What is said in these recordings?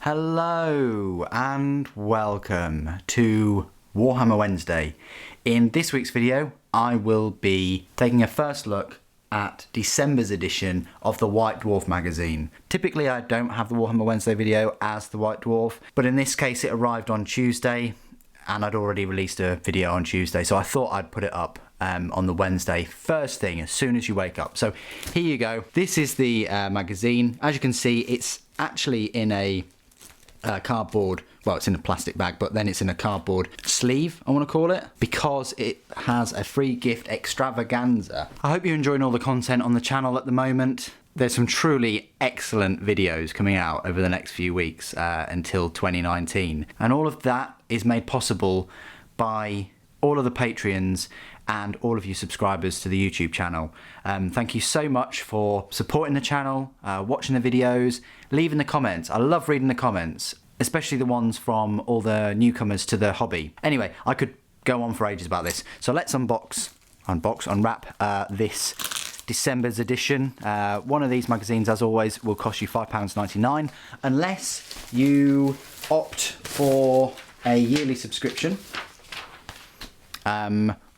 Hello and welcome to Warhammer Wednesday. In this week's video I will be taking a first look at December's edition of the White Dwarf Magazine. Typically I don't have the Warhammer Wednesday video as the White Dwarf, but in this case it arrived on Tuesday and I'd already released a video on Tuesday, so I thought I'd put it up on the Wednesday first thing as soon as you wake up. So here you go. This is the magazine. As you can see, it's actually in a cardboard, well, it's in a plastic bag, but then it's in a cardboard sleeve, I want to call it, because it has a free gift extravaganza. I hope you're enjoying all the content on the channel at the moment. There's some truly excellent videos coming out over the next few weeks until 2019, and all of that is made possible by all of the Patreons and all of you subscribers to the YouTube channel. Thank you so much for supporting the channel, watching the videos, leaving the comments. I love reading the comments, especially the ones from all the newcomers to the hobby. Anyway, I could go on for ages about this. So let's unwrap this December's edition. One of these magazines, as always, will cost you £5.99 unless you opt for a yearly subscription.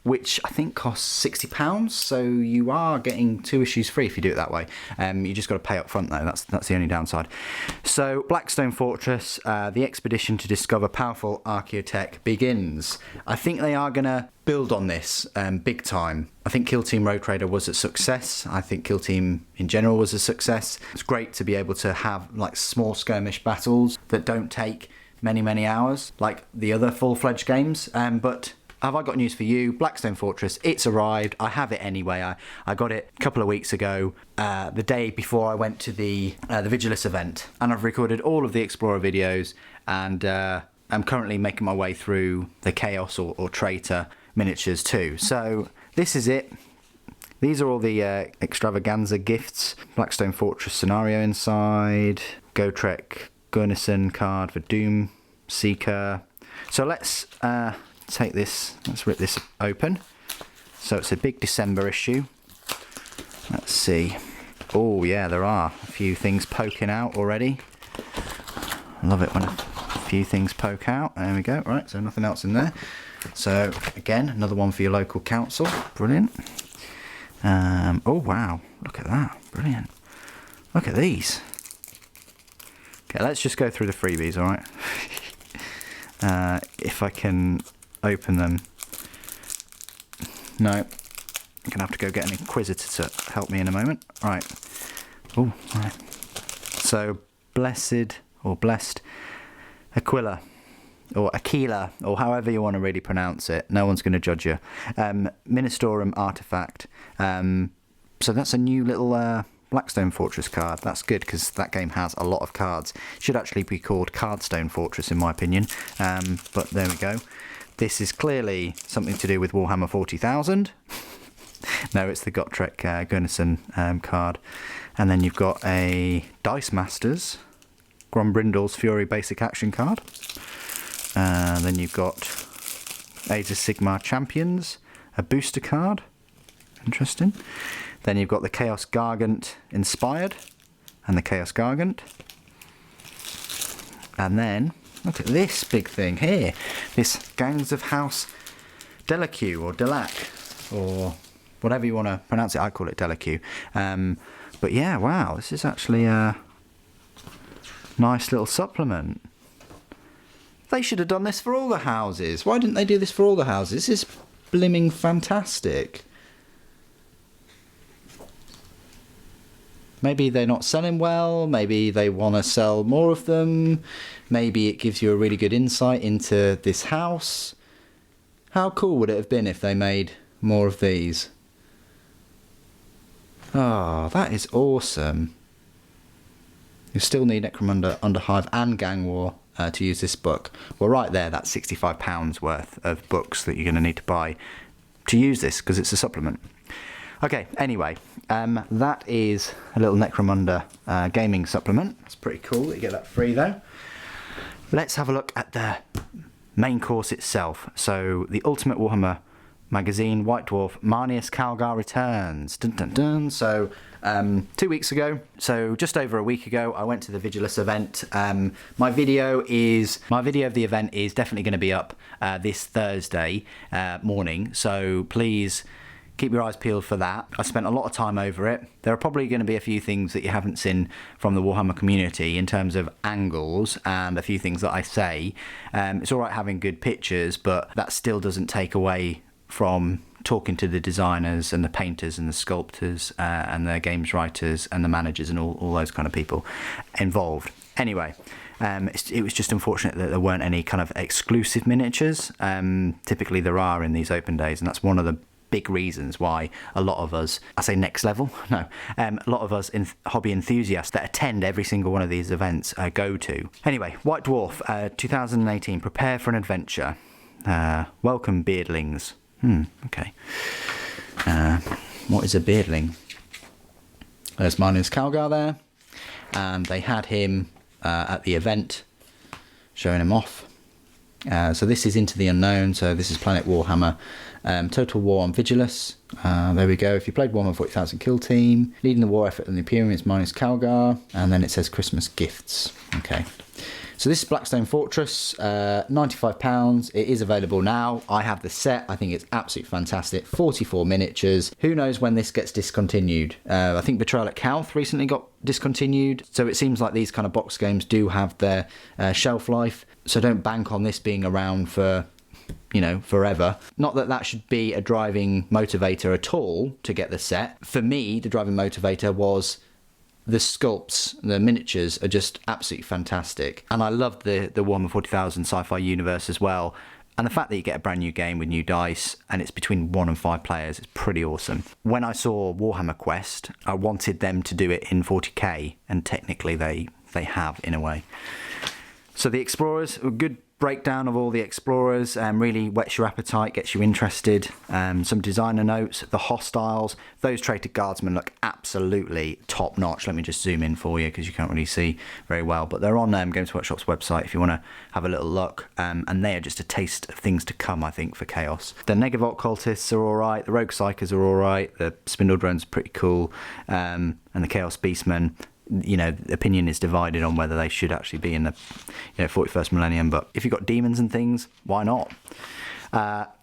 Which I think costs £60, so you are getting 2 issues free if you do it that way. You just got to pay up front though, that's the only downside. So Blackstone Fortress, the expedition to discover powerful archaeotech begins. I think they are going to build on this big time. I think Kill Team Road Trader was a success. I think Kill Team in general was a success. It's great to be able to have like small skirmish battles that don't take many hours like the other full-fledged games, but have I got news for you? Blackstone Fortress, it's arrived. I have it anyway. I got it a couple of weeks ago, the day before I went to the Vigilus event. And I've recorded all of the Explorer videos, and I'm currently making my way through the Chaos or Traitor miniatures too. So this is it. These are all the extravaganza gifts. Blackstone Fortress scenario inside. Gotrek Gunnison card for Doom Seeker. So let's take this, let's rip this open. So it's a big December issue. Let's see. Oh yeah, there are a few things poking out already. I love it when a few things poke out. There we go. Right, so nothing else in there. So again, another one for your local council. Brilliant. Oh wow, look at that. Brilliant. Look at these. Okay, let's just go through the freebies, all right? If I can open them. No, I'm gonna have to go get an Inquisitor to help me in a moment. Right. Oh, right. So blessed Aquila or Aquila, or however you want to really pronounce it. No one's going to judge you. Ministorum artifact. So that's a new little Blackstone Fortress card. That's good because that game has a lot of cards. It should actually be called Cardstone Fortress in my opinion. But there we go. This is clearly something to do with Warhammer 40,000. No, it's the Gotrek Gunnison card. And then you've got a Dice Masters Grombrindal's Fury basic action card. Then you've got Age of Sigmar Champions, a booster card. Interesting. Then you've got the Chaos Gargant Inspired and the Chaos Gargant. And then look at this big thing here. This Gangs of House Delaque or Delac, or whatever you want to pronounce it. I call it Delaque. But yeah, wow, this is actually a nice little supplement. They should have done this for all the houses. Why didn't they do this for all the houses? This is blimming fantastic. Maybe they're not selling well, maybe they want to sell more of them, maybe it gives you a really good insight into this house. How cool would it have been if they made more of these? Oh, that is awesome. You still need Necromunda, Underhive and Gang War to use this book. Well, right there, that's £65 worth of books that you're going to need to buy to use this, because it's a supplement. Okay, anyway, that is a little Necromunda gaming supplement. It's pretty cool that you get that free though. Let's have a look at the main course itself. So the Ultimate Warhammer Magazine, White Dwarf, Marneus Calgar returns. Dun, dun, dun. So 2 weeks ago, so just over a week ago, I went to the Vigilus event. My video of the event is definitely going to be up this Thursday morning, so please keep your eyes peeled for that. I spent a lot of time over it. There are probably going to be a few things that you haven't seen from the Warhammer community in terms of angles and a few things that I say. It's all right having good pictures, but that still doesn't take away from talking to the designers and the painters and the sculptors and the games writers and the managers and all those kind of people involved. Anyway, it was just unfortunate that there weren't any kind of exclusive miniatures. Typically there are in these open days, and that's one of the big reasons why a lot of us, I say next level, no, a lot of us hobby enthusiasts that attend every single one of these events go to. Anyway, White Dwarf 2018, prepare for an adventure. Welcome beardlings. Okay. What is a beardling? There's Marneus Calgar there, and they had him at the event, showing him off. So this is Into the Unknown, so this is Planet Warhammer. Total War on Vigilus. There we go. If you played Warhammer 40,000 Kill Team, leading the war effort in the Imperium is Marneus Calgar, and then it says Christmas gifts. Okay. So this is Blackstone Fortress, £95. It is available now. I have the set. I think it's absolutely fantastic. 44 miniatures. Who knows when this gets discontinued? I think Betrayal at Calth recently got discontinued. So it seems like these kind of box games do have their shelf life. So don't bank on this being around for, forever. Not that that should be a driving motivator at all to get the set. For me, the driving motivator was the sculpts, the miniatures are just absolutely fantastic. And I love the Warhammer 40,000 sci-fi universe as well. And the fact that you get a brand new game with new dice and it's between 1 and 5 players is pretty awesome. When I saw Warhammer Quest, I wanted them to do it in 40k, and technically they have in a way. So the Explorers, a good breakdown of all the Explorers, really whets your appetite, gets you interested. Some designer notes. The Hostiles, those Traitor Guardsmen look absolutely top notch. Let me just zoom in for you because you can't really see very well, but they're on Games Workshop's website if you want to have a little look, and they are just a taste of things to come, I think, for Chaos. The Negavolt Cultists are alright, the Rogue Psychers are alright, the Spindle Drones are pretty cool, and the Chaos Beastmen, opinion is divided on whether they should actually be in the 41st millennium, but if you've got demons and things, why not?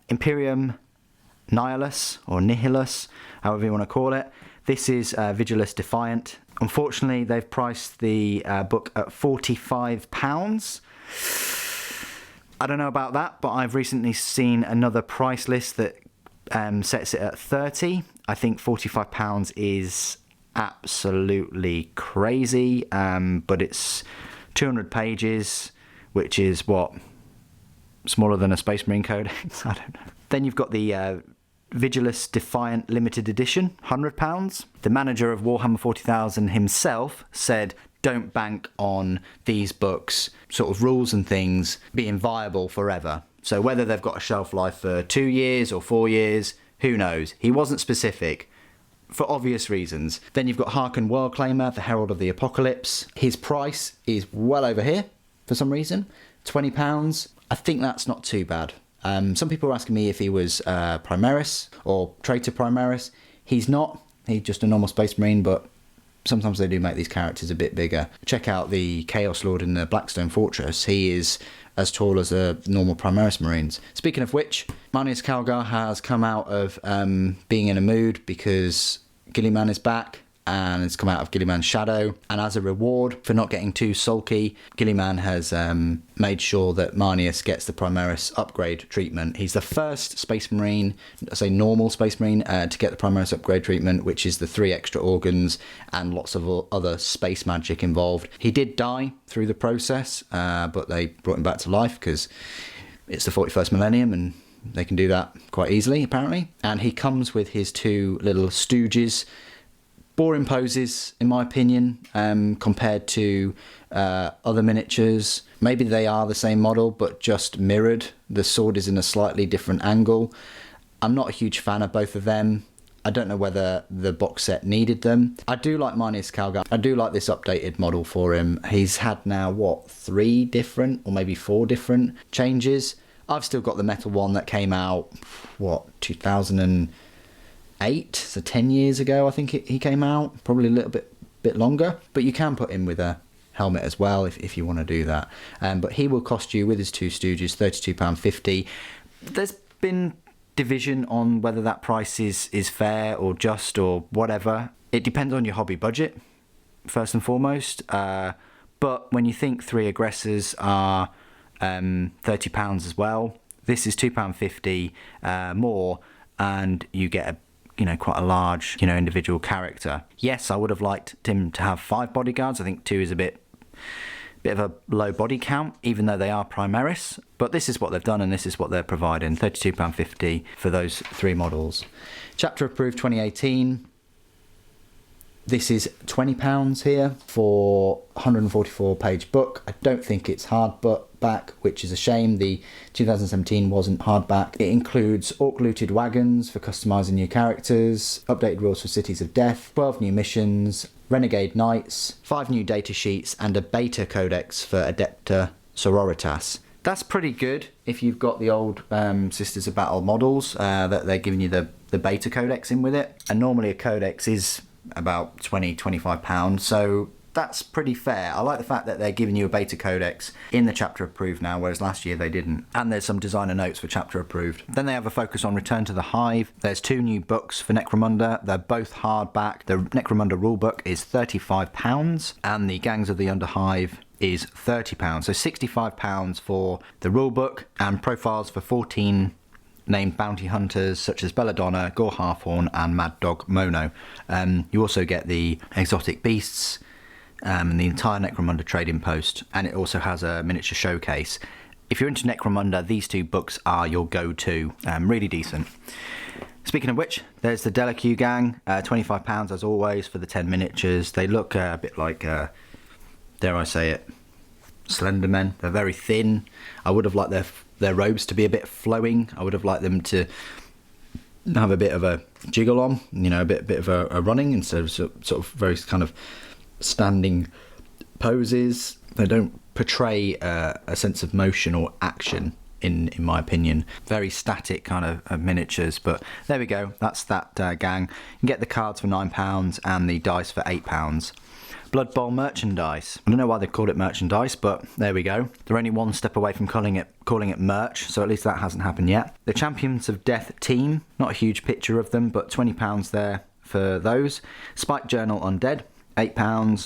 Imperium Nihilus, or Nihilus, however you want to call it. This is Vigilus Defiant. Unfortunately, they've priced the book at £45. I don't know about that, but I've recently seen another price list that sets it at £30. I think £45 is absolutely crazy, but it's 200 pages, which is what, smaller than a Space Marine Codex? I don't know. Then you've got the Vigilus Defiant limited edition, £100. The manager of Warhammer 40,000 himself said, don't bank on these books, sort of rules and things, being viable forever. So whether they've got a shelf life for 2 years or 4 years, who knows? He wasn't specific, for obvious reasons. Then you've got Harken Worldclaimer, the Herald of the Apocalypse. His price is well over here for some reason, £20. I think that's not too bad. Some people are asking me if he was Primaris or Traitor Primaris. He's not. He's just a normal Space Marine, but sometimes they do make these characters a bit bigger. Check out the Chaos Lord in the Blackstone Fortress. He is as tall as a normal Primaris Marines. Speaking of which, Marneus Calgar has come out of being in a mood because Gilliman is back and it's come out of Gilliman's shadow. And as a reward for not getting too sulky, Gilliman has made sure that Marneus gets the Primaris upgrade treatment. He's the first Space Marine, I say normal Space Marine, to get the Primaris upgrade treatment, which is the 3 extra organs and lots of other space magic involved. He did die through the process, but they brought him back to life because it's the 41st millennium and they can do that quite easily, apparently. And he comes with his 2 little stooges. Boring poses, in my opinion, compared to other miniatures. Maybe they are the same model, but just mirrored. The sword is in a slightly different angle. I'm not a huge fan of both of them. I don't know whether the box set needed them. I do like Marneus Calgar. I do like this updated model for him. He's had now, 3 different or maybe 4 different changes. I've still got the metal one that came out, 2008, so 10 years ago I think he came out, probably a little bit longer, but you can put him with a helmet as well if you want to do that. But he will cost you, with his two Stooges, £32.50. There's been division on whether that price is fair or just or whatever. It depends on your hobby budget, first and foremost. But when you think 3 aggressors are £30 as well, this is £2.50 more, and you get quite a large individual character. Yes, I would have liked him to have 5 bodyguards. I think 2 is a bit of a low body count, even though they are Primaris. But this is what they've done, and this is what they're providing. £32.50 for those 3 models. Chapter approved 2018. This is £20 here for a 144-page book. I don't think it's hardback, which is a shame. The 2017 wasn't hardback. It includes orc-looted wagons for customising your characters, updated rules for Cities of Death, 12 new missions, renegade knights, 5 new data sheets, and a beta codex for Adepta Sororitas. That's pretty good if you've got the old Sisters of Battle models that they're giving you the beta codex in with it. And normally a codex is about £20-25, so that's pretty fair. I like the fact that they're giving you a beta codex in the chapter approved now, whereas last year they didn't. And there's some designer notes for chapter approved. Then they have a focus on Return to the Hive. There's 2 new books for Necromunda. They're both hardback. The Necromunda rulebook is £35 and the Gangs of the Underhive is £30. So £65 for the rulebook, and profiles for 14 named bounty hunters such as Belladonna, Gore Halfhorn and Mad Dog Mono. You also get the exotic beasts and the entire Necromunda trading post, and it also has a miniature showcase. If you're into Necromunda, these 2 books are your go-to. Really decent. Speaking of which, there's the Delaque gang, £25 as always for the 10 miniatures. They look a bit like, dare I say it, Slender Men. They're very thin. I would have liked their robes to be a bit flowing. I would have liked them to have a bit of a jiggle on, a bit of a running instead of sort of very kind of standing poses. They don't portray a sense of motion or action in my opinion. Very static kind of miniatures, but there we go. That's that gang. You can get the cards for £9 and the dice for £8. Blood Bowl merchandise. I don't know why they called it merchandise, but there we go. They're only one step away from calling it merch, so at least that hasn't happened yet. The Champions of Death team, not a huge picture of them, but £20 there for those. Spike Journal Undead, £8.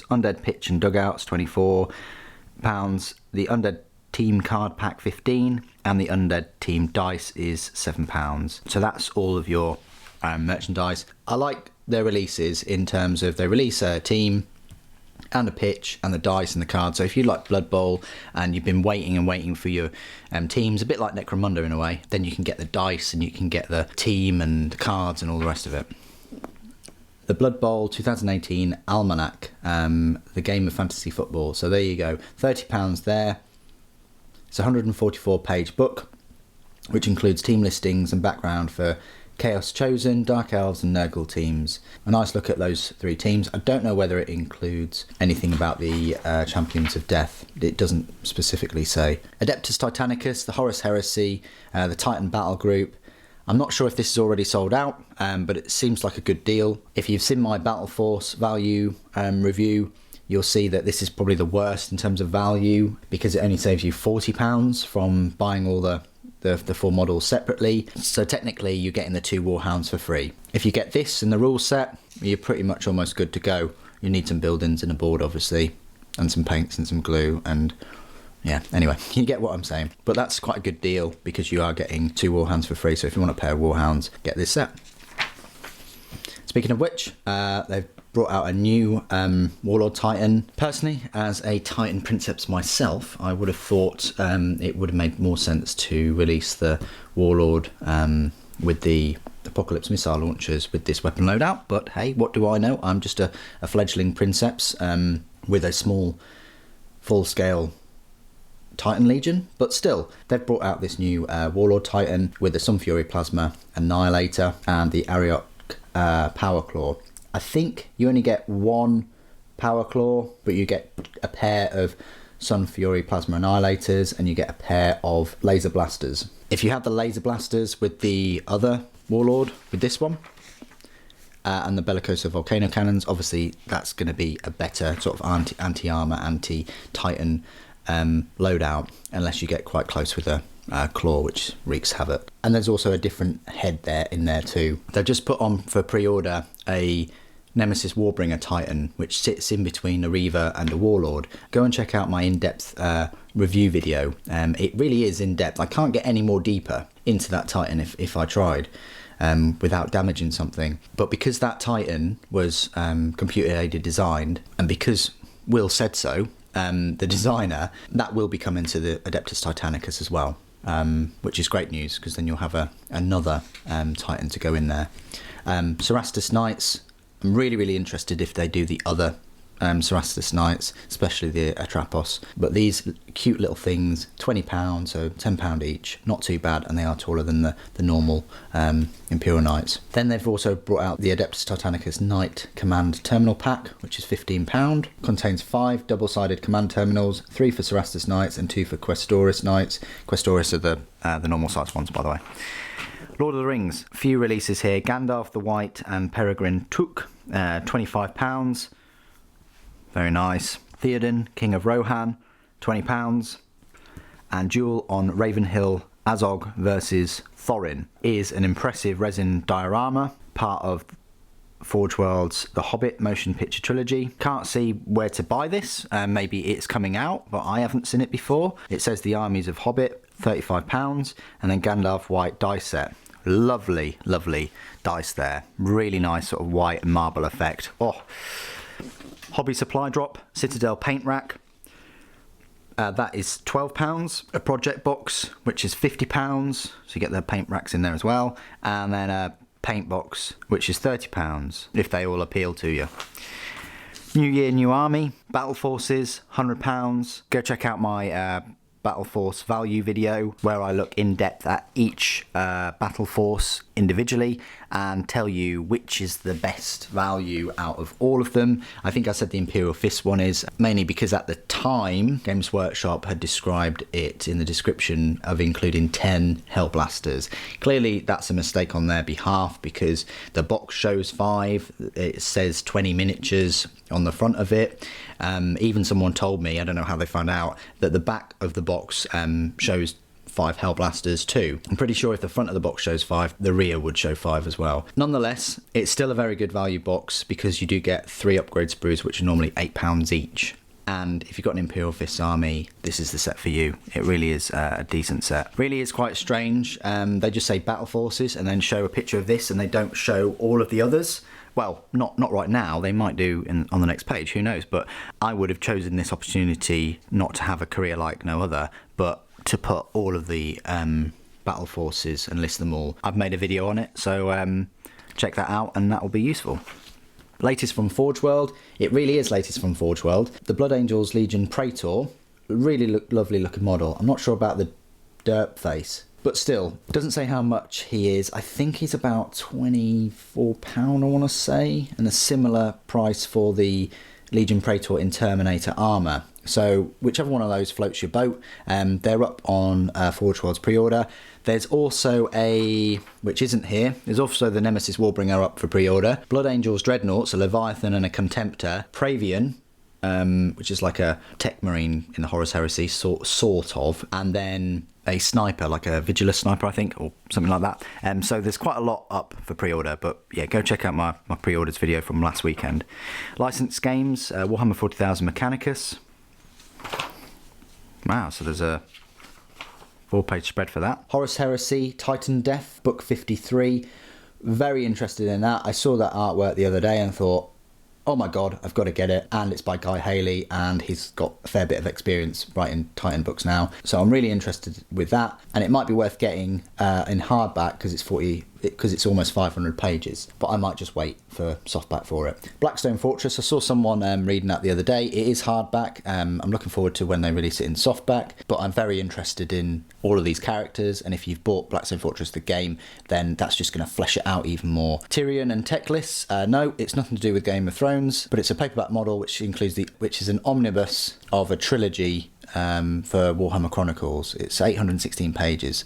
Undead Pitch and Dugouts, £24. The Undead Team card pack, £15, and the Undead Team dice is £7. So that's all of your merchandise. I like their releases in terms of they release a team and a pitch and the dice and the cards. So if you like Blood Bowl and you've been waiting for your teams, a bit like Necromunda in a way, then you can get the dice and you can get the team and the cards and all the rest of it. The Blood Bowl 2018 Almanac, the game of fantasy football. So there you go, £30 there. It's a 144-page book, which includes team listings and background for Chaos Chosen, Dark Elves and Nurgle teams. A nice look at those 3 teams. I don't know whether it includes anything about the Champions of Death. It doesn't specifically say. Adeptus Titanicus, the Horus Heresy, the Titan Battle Group. I'm not sure if this is already sold out, but it seems like a good deal. If you've seen my Battle Force value review, you'll see that this is probably the worst in terms of value because it only saves you £40 from buying all the 4 models separately. So technically you're getting the 2 Warhounds for free. If you get this and the rule set, you're pretty much almost good to go. You need some buildings and a board obviously, and some paints and some glue, and yeah, anyway, you get what I'm saying. But that's quite a good deal because you are getting 2 Warhounds for free. So if you want a pair of Warhounds, get this set. Speaking of which, they've brought out a new Warlord Titan. Personally, as a Titan Princeps myself, I would have thought it would have made more sense to release the Warlord with the Apocalypse missile launchers with this weapon loadout. But hey, what do I know? I'm just a fledgling Princeps with a small full-scale Titan Legion, but still, they've brought out this new Warlord Titan with the Sunfury Plasma Annihilator and the Ariok Power Claw. I think you only get 1 Power Claw, but you get a pair of Sun Fury Plasma Annihilators, and you get a pair of laser blasters. If you have the laser blasters with the other Warlord, with this one, and the Bellicosa Volcano Cannons, obviously that's going to be a better sort of anti-armor, anti-Titan loadout, unless you get quite close with a claw, which wreaks havoc. And there's also a different head in there too. They've just put on for pre-order a Nemesis Warbringer Titan, which sits in between a Reaver and a Warlord. Go and check out my in-depth review video. It really is in-depth. I can't get any more deeper into that Titan if I tried, without damaging something. But because that Titan was computer-aided designed, and because Will said so, the designer, that will be coming to the Adeptus Titanicus as well, which is great news, because then you'll have another Titan to go in there. Cerastus Knights, I'm really interested if they do the other Cerastus Knights, especially the Atrapos. But these cute little things, £20, so £10 each, not too bad, and they are taller than the normal Imperial Knights. Then they've also brought out the Adeptus Titanicus Knight Command Terminal Pack, which is £15. Contains 5 double-sided command terminals, 3 for Cerastus Knights and 2 for Questoris Knights. Questoris are the normal size ones, by the way. Lord of the Rings, few releases here. Gandalf the White and Peregrine Took, £25. Very nice. Theoden, King of Rohan, £20. And Duel on Ravenhill Azog versus Thorin is an impressive resin diorama, part of Forge World's The Hobbit motion picture trilogy. Can't see where to buy this. Maybe it's coming out, but I haven't seen it before. It says The Armies of Hobbit, £35. And then Gandalf White dice set. Lovely dice there. Really nice sort of white and marble effect. Oh. Hobby supply drop, Citadel paint rack. That is £12. A project box, which is £50. So you get the paint racks in there as well. And then a paint box, which is £30, if they all appeal to you. New Year, New Army. Battle Forces, £100. Go check out my Battle Force value video, where I look in depth at each battle force individually and tell you which is the best value out of all of them. I think I said the Imperial Fist one is, mainly because at the time Games Workshop had described it in the description of including 10 Hellblasters. Clearly that's a mistake on their behalf, because the box shows 5, it says 20 miniatures on the front of it. Even someone told me, I don't know how they found out, that the back of the box shows 5 Hellblasters too. I'm pretty sure if the front of the box shows 5, the rear would show 5 as well. Nonetheless, it's still a very good value box, because you do get 3 upgrade sprues, which are normally £8 each. And if you've got an Imperial Fist army, this is the set for you. It really is a decent set. Really is quite strange. They just say Battle Forces and then show a picture of this, and they don't show all of the others. Well, not right now. They might do on the next page, who knows. But I would have chosen this opportunity not to have a career like no other, but to put all of the battle forces and list them all. I've made a video on it, so check that out, and that will be useful. Latest from Forge World. It really is latest from Forge World. The Blood Angels Legion Praetor. Really lovely looking model. I'm not sure about the derp face, but still, it doesn't say how much he is. I think he's about £24, I want to say, and a similar price for the Legion Praetor in Terminator armour. So whichever one of those floats your boat. They're up on Forge World's pre-order. There's also which isn't here, there's also the Nemesis Warbringer up for pre-order. Blood Angels Dreadnoughts, a Leviathan and a Contemptor. Praevian, which is like a tech marine in the Horus Heresy, sort of. And then a sniper, like a Vigilus sniper, I think, or something like that. So there's quite a lot up for pre-order, but yeah, go check out my pre-orders video from last weekend. Licensed games, Warhammer 40,000 Mechanicus. Wow, so there's a 4-page spread for that. Horus Heresy, Titan Death, book 53. Very interested in that. I saw that artwork the other day and thought, oh my god, I've got to get it. And it's by Guy Haley, and he's got a fair bit of experience writing Titan books now. So I'm really interested with that. And it might be worth getting in hardback, because it's almost 500 pages. But I might just wait for softback for it. Blackstone Fortress, I saw someone reading that the other day. It is hardback. I'm looking forward to when they release it in softback. But I'm very interested in all of these characters. And if you've bought Blackstone Fortress, the game, then that's just going to flesh it out even more. Tyrion and Teclis, no, it's nothing to do with Game of Thrones. But it's a paperback model which is an omnibus of a trilogy for Warhammer Chronicles. It's 816 pages.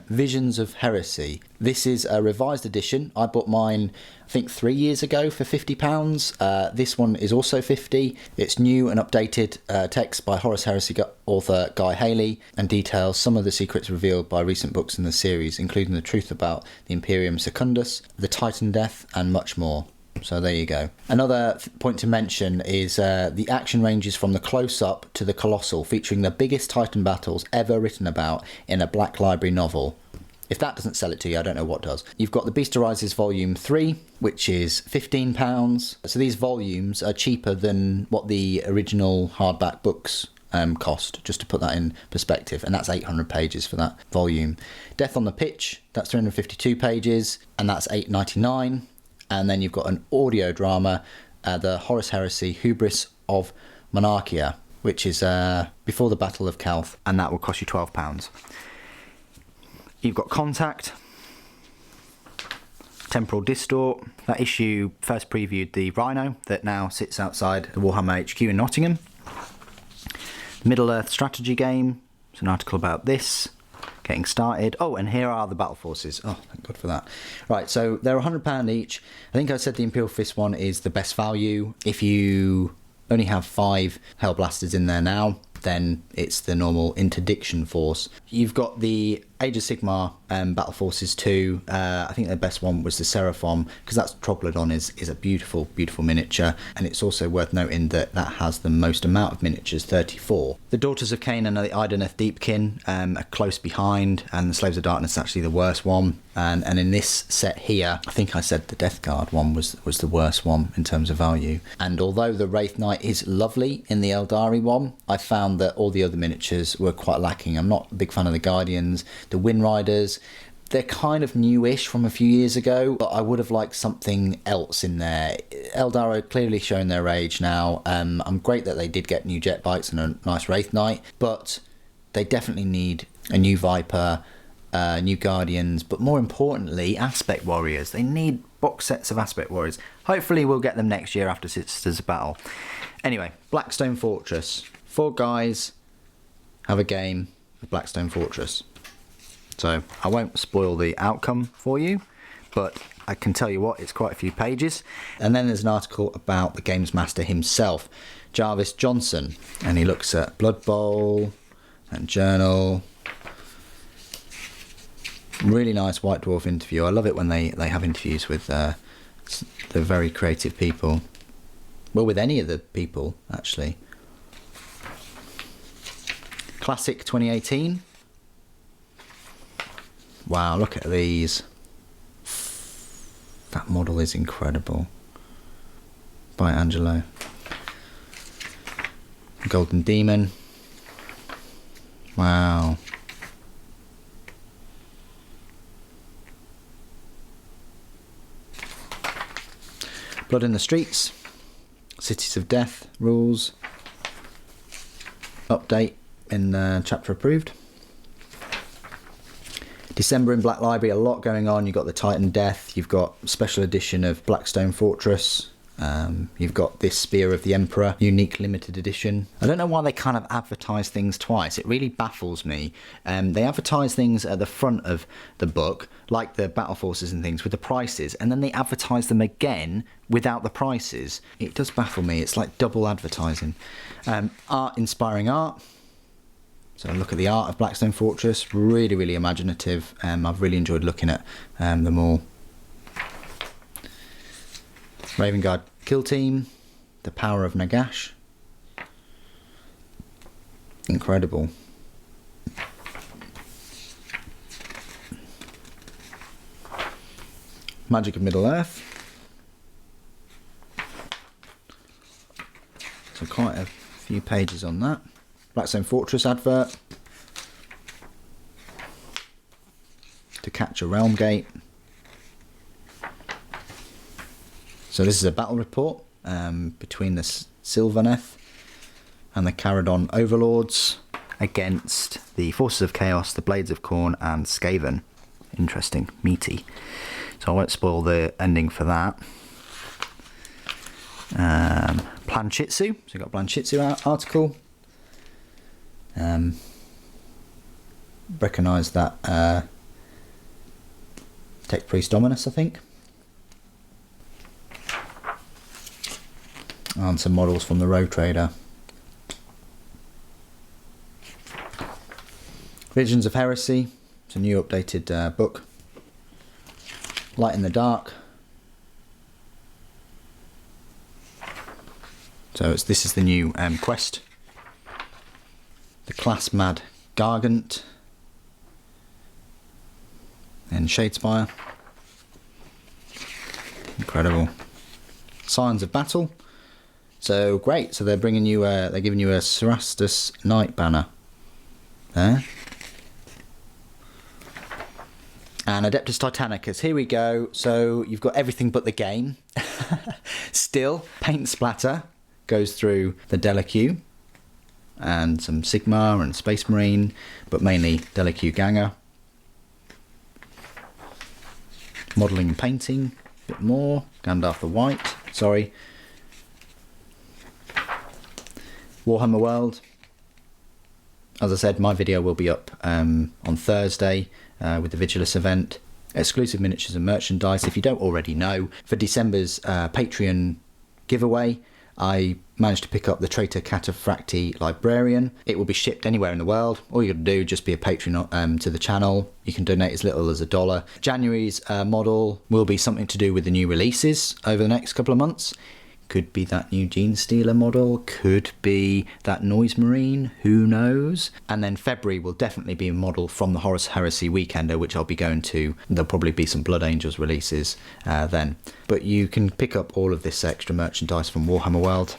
Visions of Heresy. This is a revised edition. I bought mine, I think, 3 years ago for £50. This one is also 50. It's new and updated text by Horus Heresy author Guy Haley, and details some of the secrets revealed by recent books in the series, including the truth about the Imperium Secundus, the Titan Death, and much more. So there you go. Another point to mention is the action ranges from the close-up to the colossal, featuring the biggest Titan battles ever written about in a Black Library novel. If that doesn't sell it to you, I don't know what does. You've got The Beast Arises Volume 3, which is £15. So these volumes are cheaper than what the original hardback books cost, just to put that in perspective, and that's 800 pages for that volume. Death on the Pitch, that's 352 pages, and that's £8.99. And then you've got an audio drama, the Horus Heresy Hubris of Monarchia, which is before the Battle of Calth, and that will cost you £12. You've got Contact, Temporal Distort. That issue first previewed the Rhino that now sits outside the Warhammer HQ in Nottingham. Middle-earth strategy game. It's an article about this. Getting started. Oh, and here are the battle forces. Oh, thank God for that. Right, so they're £100 each. I think I said the Imperial Fist one is the best value. If you only have 5 Hellblasters in there now, then it's the normal Interdiction Force. You've got the Age of Sigmar Battle Forces 2. I think the best one was the Seraphon, because that's Troglodon is a beautiful, beautiful miniature, and it's also worth noting that that has the most amount of miniatures, 34. The Daughters of Cain and the Ideneth Deepkin are close behind, and the Slaves of Darkness is actually the worst one. And in this set here, I think I said the Death Guard one was the worst one in terms of value. And although the Wraith Knight is lovely in the Eldari one, I found that all the other miniatures were quite lacking. I'm not a big fan of the Guardians. The Wind Riders, they're kind of newish from a few years ago, but I would have liked something else in there. Eldar are clearly showing their age now. I'm great that they did get new jet bikes and a nice Wraith Knight, but they definitely need a new Viper, new Guardians, but more importantly, Aspect Warriors. They need box sets of Aspect Warriors. Hopefully we'll get them next year after Sisters of Battle. Anyway, Blackstone Fortress. 4 guys have a game of Blackstone Fortress. So I won't spoil the outcome for you, but I can tell you what, it's quite a few pages. And then there's an article about the games master himself, Jarvis Johnson, and he looks at Blood Bowl and Journal. Really nice White Dwarf interview. I love it when they have interviews with the very creative people. Well, with any of the people, actually. Classic 2018. Wow, look at these. That model is incredible. By Angelo. Golden Demon. Wow. Blood in the Streets. Cities of Death rules. Update in chapter approved. December in Black Library, a lot going on. You've got the Titan Death, you've got special edition of Blackstone Fortress, you've got this Spear of the Emperor, unique limited edition. I don't know why they kind of advertise things twice. It really baffles me. They advertise things at the front of the book, like the battle forces and things, with the prices, and then they advertise them again without the prices. It does baffle me. It's like double advertising. Art, inspiring art. So look at the art of Blackstone Fortress, really, really imaginative. I've really enjoyed looking at them all. Raven Guard Kill Team, The Power of Nagash. Incredible. Magic of Middle-earth. So quite a few pages on that. Blackstone Fortress advert. To Catch a Realm Gate. So this is a battle report between the Sylvaneth and the Caradon Overlords against the Forces of Chaos, the Blades of Khorne and Skaven. Interesting, meaty. So I won't spoil the ending for that. Planchitsu, so we've got a Planchitsu article. Recognise that Tech Priest Dominus, I think. And some models from the Rogue Trader. Visions of Heresy. It's a new updated book. Light in the Dark. So this is the new quest. The Class Mad Gargant. And Shadespire. Incredible. Signs of Battle. So great. So they're bringing you they're giving you a Cerastus Knight banner there. And Adeptus Titanicus, here we go. So you've got everything but the game. Still, paint splatter goes through the Delaque and some Sigma and Space Marine, but mainly Delaque Ganger. Modelling and painting, a bit more. Gandalf the White, sorry. Warhammer World. As I said, my video will be up on Thursday with the Vigilus event. Exclusive miniatures and merchandise. If you don't already know, for December's Patreon giveaway, I managed to pick up the Traitor Cataphracti Librarian. It will be shipped anywhere in the world. All you got to do is just be a patron to the channel. You can donate as little as $1. January's model will be something to do with the new releases over the next couple of months. Could be that new Gene Stealer model, could be that Noise Marine, who knows? And then February will definitely be a model from the Horus Heresy Weekender, which I'll be going to. There'll probably be some Blood Angels releases then. But you can pick up all of this extra merchandise from Warhammer World.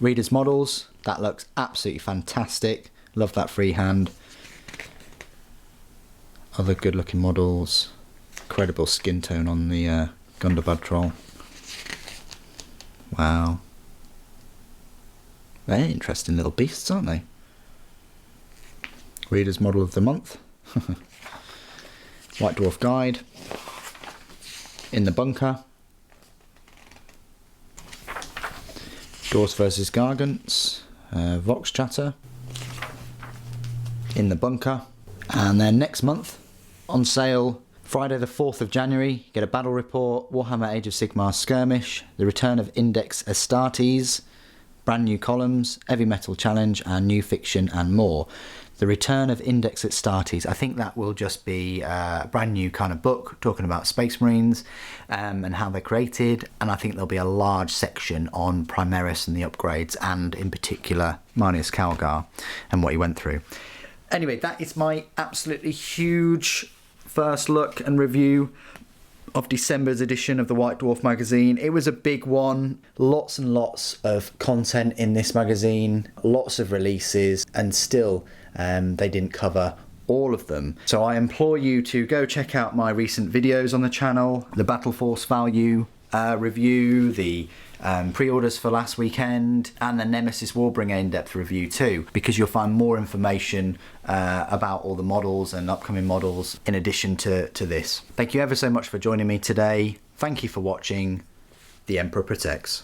Readers Models, that looks absolutely fantastic. Love that freehand. Other good looking models. Incredible skin tone on the Gundabad Troll. Wow. Very interesting little beasts, aren't they? Reader's Model of the Month. White Dwarf Guide. In the Bunker. Dwarves vs Gargants. Vox Chatter. In the Bunker. And then next month, on sale, Friday the 4th of January, get a battle report, Warhammer Age of Sigmar Skirmish, the return of Index Astartes, brand new columns, Heavy Metal Challenge, and new fiction and more. The return of Index Astartes, I think that will just be a brand new kind of book talking about Space Marines and how they're created, and I think there'll be a large section on Primaris and the upgrades, and in particular Marneus Calgar and what he went through. Anyway, that is my absolutely huge first look and review of December's edition of the White Dwarf magazine. It was a big one, lots and lots of content in this magazine, lots of releases, and still they didn't cover all of them. So I implore you to go check out my recent videos on the channel, the Battle Force Value review, the pre-orders for last weekend, and the Nemesis Warbringer in-depth review too, because you'll find more information about all the models and upcoming models in addition to this. Thank you ever so much for joining me today. Thank you for watching. The Emperor Protects.